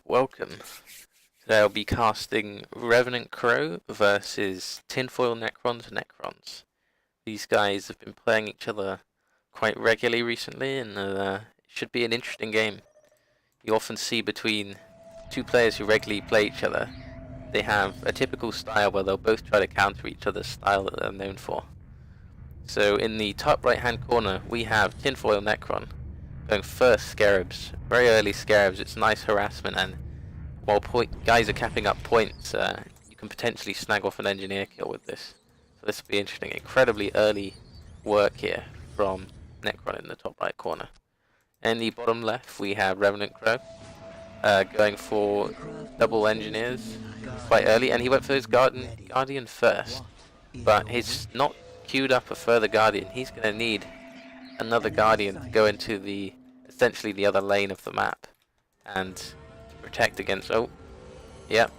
welcome. Today I'll be casting RevenantCrow versus Necrons. These guys have been playing each other quite regularly recently, and it should be an interesting game. You often see between two players who regularly play each other, they have a typical style where they'll both try to counter each other's style that they're known for. So in the top right hand corner we have TinFoilNecron going first Scarabs. Very early Scarabs, it's nice harassment, and while guys are capping up points, you can potentially snag off an engineer kill with this. So this will be interesting. Incredibly early work here from Necron in the top right corner. In the bottom left we have RevenantCrow going for double engineers quite early, and he went for his Guardian first, but he's not queued up a further Guardian. He's going to need another Guardian to go into essentially the other lane of the map and to protect against. Oh, yep,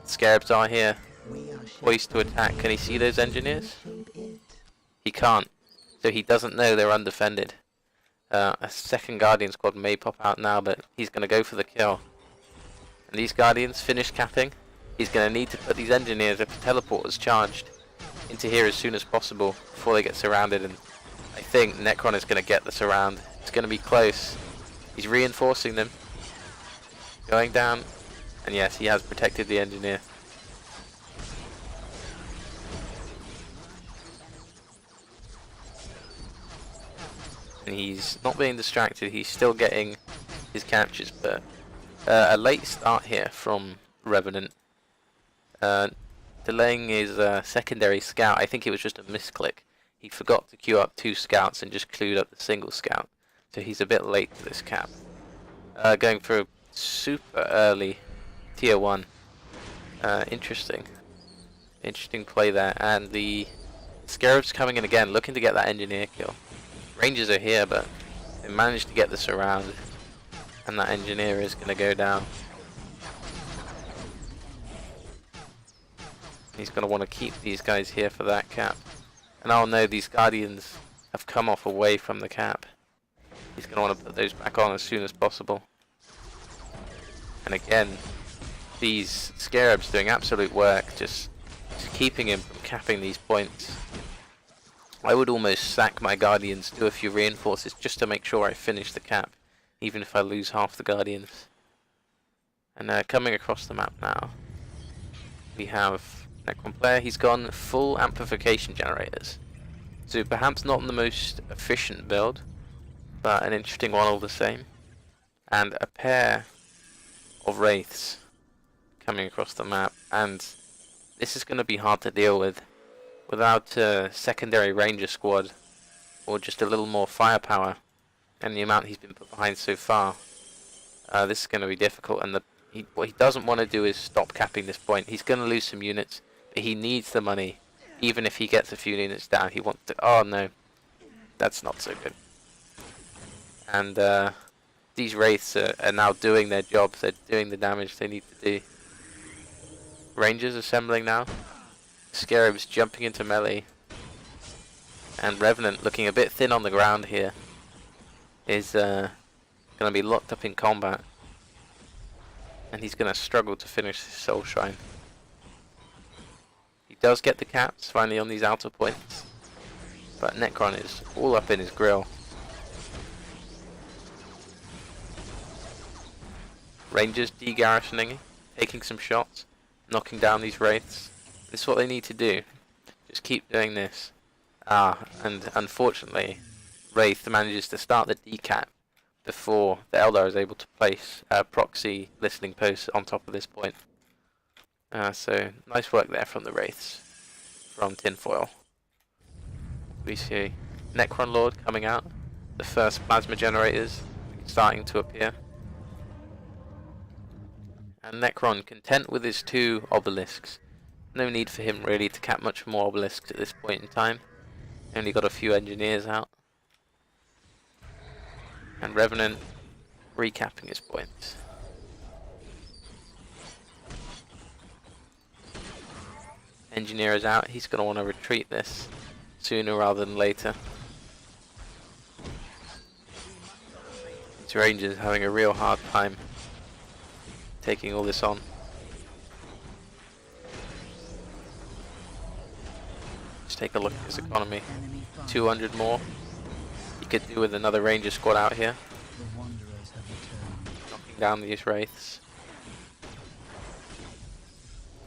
Scarabs are here, poised to attack. Can he see those engineers? He can't, so he doesn't know they're undefended. A second Guardian squad may pop out now, but he's going to go for the kill. And these Guardians finish capping. He's going to need to put these engineers, if teleporters charged, into here as soon as possible before they get surrounded, and I think Necron is going to get the surround. It's going to be close. He's reinforcing them. Going down, and yes, he has protected the engineer. And he's not being distracted, he's still getting his captures, but a late start here from Revenant. Delaying his secondary scout. I think it was just a misclick. He forgot to queue up two scouts and just clued up the single scout. So he's a bit late to this cap. Going for a super early tier 1. Interesting play there. And the Scarabs coming in again, looking to get that engineer kill. Rangers are here, but they managed to get the surround, and that engineer is going to go down. He's going to want to keep these guys here for that cap. And oh no, these Guardians have come off away from the cap. He's going to want to put those back on as soon as possible. And again, these Scarabs doing absolute work, just keeping him from capping these points. I would almost sack my Guardians, do a few reinforces just to make sure I finish the cap, even if I lose half the Guardians. And coming across the map now, we have Necron player. He's gone full amplification generators, so perhaps not the most efficient build, but an interesting one all the same. And a pair of wraiths coming across the map, and this is going to be hard to deal with without a secondary ranger squad or just a little more firepower, and the amount he's been put behind so far. This is going to be difficult, and what he doesn't want to do is stop capping this point. He's going to lose some units, but he needs the money. Even if he gets a few units down, he wants to... Oh no, that's not so good. And these wraiths are now doing their job. They're doing the damage they need to do. Rangers assembling now. Scarabs jumping into melee. And Revenant, looking a bit thin on the ground here, is going to be locked up in combat. And he's going to struggle to finish his soul shrine. He does get the caps finally on these outer points, but Necron is all up in his grill. Rangers de-garrisoning, taking some shots, knocking down these wraiths. This is what they need to do. Just keep doing this. And unfortunately, Wraith manages to start the decap before the Eldar is able to place proxy listening posts on top of this point. So nice work there from the Wraiths, from Tinfoil. We see Necron Lord coming out, the first plasma generators starting to appear. And Necron content with his two obelisks. No need for him really to cap much more obelisks at this point in time. Only got a few engineers out. And Revenant recapping his points. Engineer is out, he's going to want to retreat this sooner rather than later. This Rangers having a real hard time taking all this on. Just take a look at his economy. 200 more. You could do with another ranger squad out here. Knocking down these wraiths.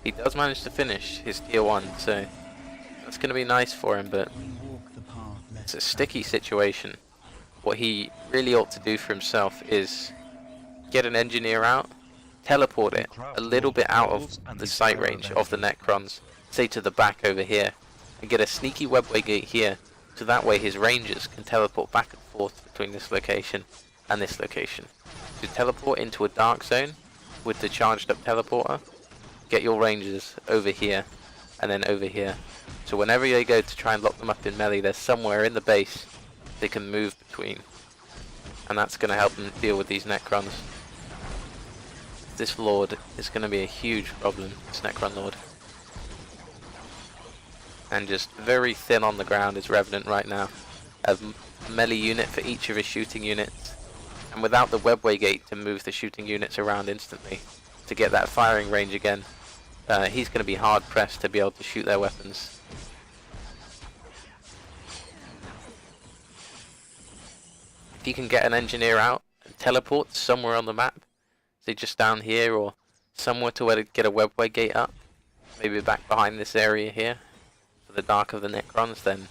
He does manage to finish his tier 1, so that's going to be nice for him, but it's a sticky situation. What he really ought to do for himself is get an engineer out, teleport it a little bit out of the sight range of the Necrons, say to the back over here, and get a sneaky webway gate here, so that way his rangers can teleport back and forth between this location and this location. To teleport into a dark zone with the charged up teleporter, get your rangers over here and then over here. So whenever they go to try and lock them up in melee, there's somewhere in the base they can move between. And that's going to help them deal with these Necrons. This Lord is going to be a huge problem, this Necron Lord. And just very thin on the ground is Revenant right now. A melee unit for each of his shooting units. And without the webway gate to move the shooting units around instantly, to get that firing range again, he's going to be hard pressed to be able to shoot their weapons. If you can get an engineer out and teleport somewhere on the map, say just down here or somewhere to where to get a webway gate up, maybe back behind this area here, for the dark of the Necrons, then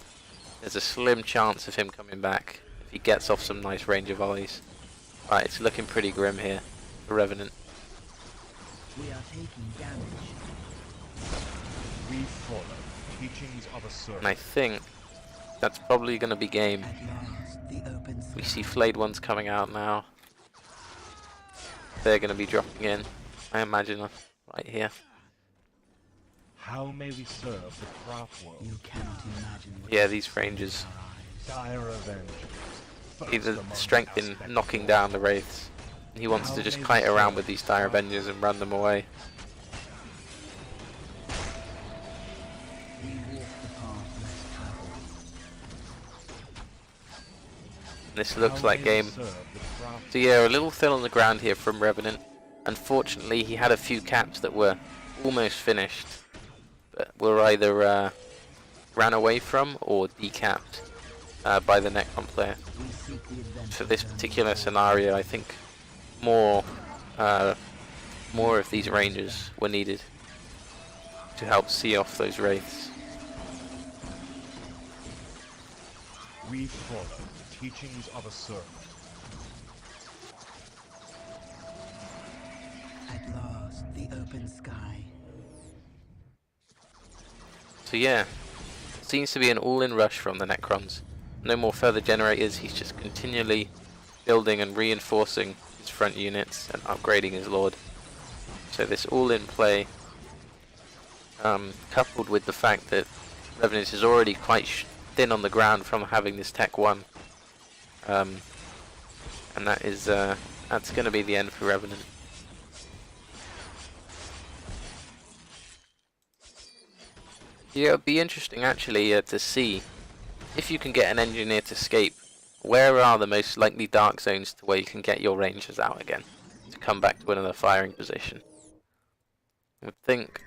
there's a slim chance of him coming back if he gets off some nice ranger volleys. Right, it's looking pretty grim here for Revenant. We are taking damage. We follow teachings of a servant. And I think that's probably going to be game. We see flayed ones coming out now. They're going to be dropping in, I imagine, right here. How may we serve the craft world? You cannot imagine. Yeah, these rangers. Dire Avengers. Either strength in knocking down the wraiths. He wants to just kite around with these Dire Avengers and run them away. This looks like game. So yeah, a little thin on the ground here from Revenant. Unfortunately, he had a few caps that were almost finished, but were either ran away from or decapped by the Necron player. For this particular scenario, I think more of these rangers were needed to help see off those wraiths. We follow the teachings of a servant. At last, the open sky. So yeah, seems to be an all-in rush from the Necrons. No more further generators, he's just continually building and reinforcing his front units and upgrading his Lord. So this all-in play, coupled with the fact that Revenant is already quite thin on the ground from having this Tech 1, and that is that's going to be the end for Revenant. Yeah, it'd be interesting actually to see if you can get an engineer to escape. Where are the most likely dark zones to where you can get your rangers out again to come back to another firing position? I would think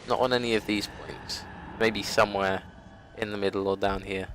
not on any of these points. Maybe somewhere in the middle or down here.